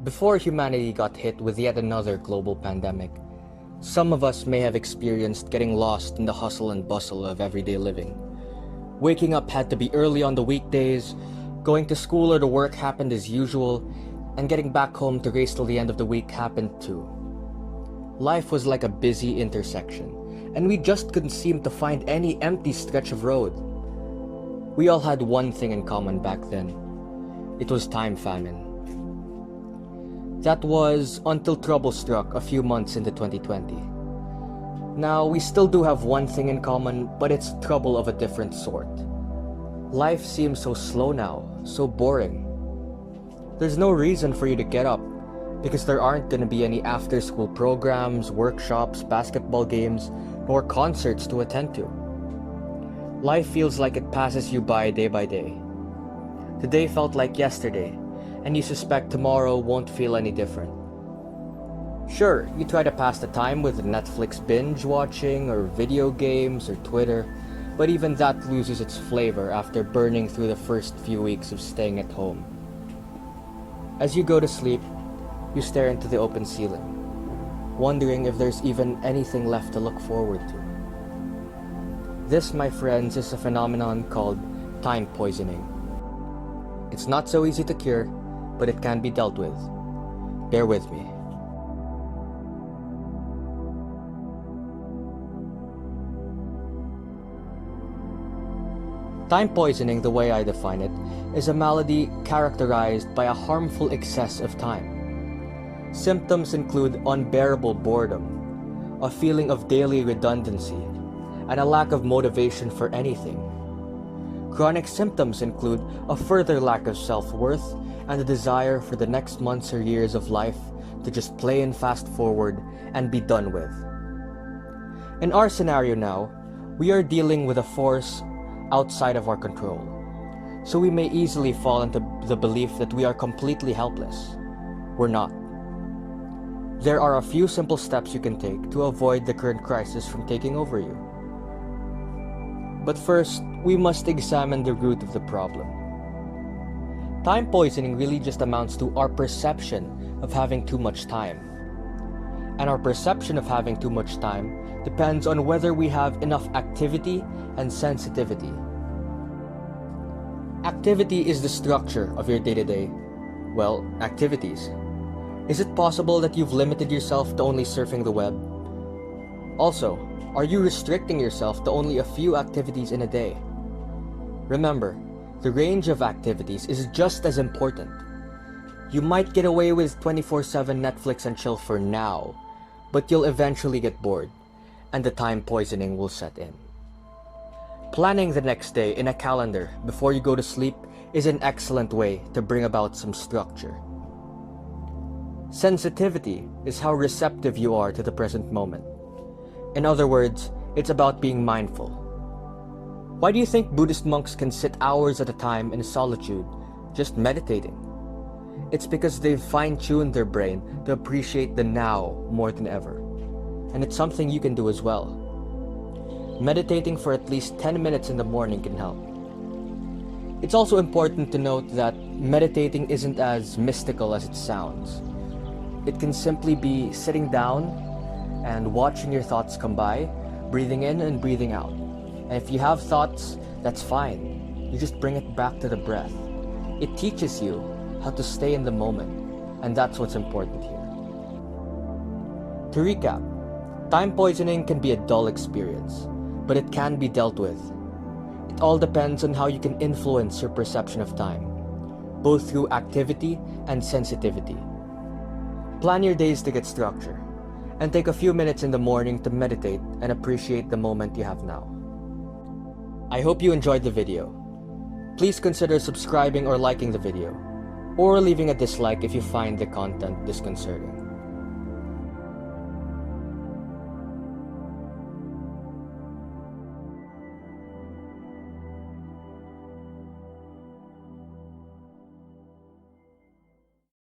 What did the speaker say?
Before humanity got hit with yet another global pandemic, some of us may have experienced getting lost in the hustle and bustle of everyday living. Waking up had to be early on the weekdays, going to school or to work happened as usual, and getting back home to race till the end of the week happened too. Life was like a busy intersection, and we just couldn't seem to find any empty stretch of road. We all had one thing in common back then. It was time famine. That was until trouble struck a few months into 2020. Now, we still do have one thing in common, but it's trouble of a different sort. Life seems so slow now, so boring. There's no reason for you to get up, because there aren't going to be any after-school programs, workshops, basketball games, nor concerts to attend to. Life feels like it passes you by day. Today felt like yesterday, and you suspect tomorrow won't feel any different. Sure, you try to pass the time with Netflix binge watching or video games or Twitter, but even that loses its flavor after burning through the first few weeks of staying at home. As you go to sleep, you stare into the open ceiling, wondering if there's even anything left to look forward to. This, my friends, is a phenomenon called time poisoning. It's not so easy to cure, but it can be dealt with. Bear with me. Time poisoning, the way I define it, is a malady characterized by a harmful excess of time. Symptoms include unbearable boredom, a feeling of daily redundancy, and a lack of motivation for anything. Chronic symptoms include a further lack of self-worth and a desire for the next months or years of life to just play and fast forward and be done with. In our scenario now, we are dealing with a force outside of our control, so we may easily fall into the belief that we are completely helpless. We're not. There are a few simple steps you can take to avoid the current crisis from taking over you. But first, we must examine the root of the problem. Time poisoning really just amounts to our perception of having too much time. And our perception of having too much time depends on whether we have enough activity and sensitivity. Activity is the structure of your day-to-day, activities. Is it possible that you've limited yourself to only surfing the web? Also, are you restricting yourself to only a few activities in a day? Remember, the range of activities is just as important. You might get away with 24/7 Netflix and chill for now, but you'll eventually get bored, and the time poisoning will set in. Planning the next day in a calendar before you go to sleep is an excellent way to bring about some structure. Sensitivity is how receptive you are to the present moment. In other words, it's about being mindful. Why do you think Buddhist monks can sit hours at a time in solitude, just meditating? It's because they've fine-tuned their brain to appreciate the now more than ever. And it's something you can do as well. Meditating for at least 10 minutes in the morning can help. It's also important to note that meditating isn't as mystical as it sounds. It can simply be sitting down and watching your thoughts come by, breathing in and breathing out. And if you have thoughts, that's fine. You just bring it back to the breath. It teaches you how to stay in the moment, and that's what's important here. To recap, time poisoning can be a dull experience, but it can be dealt with. It all depends on how you can influence your perception of time, both through activity and sensitivity. Plan your days to get structure, and take a few minutes in the morning to meditate and appreciate the moment you have now. I hope you enjoyed the video. Please consider subscribing or liking the video, or leaving a dislike if you find the content disconcerting.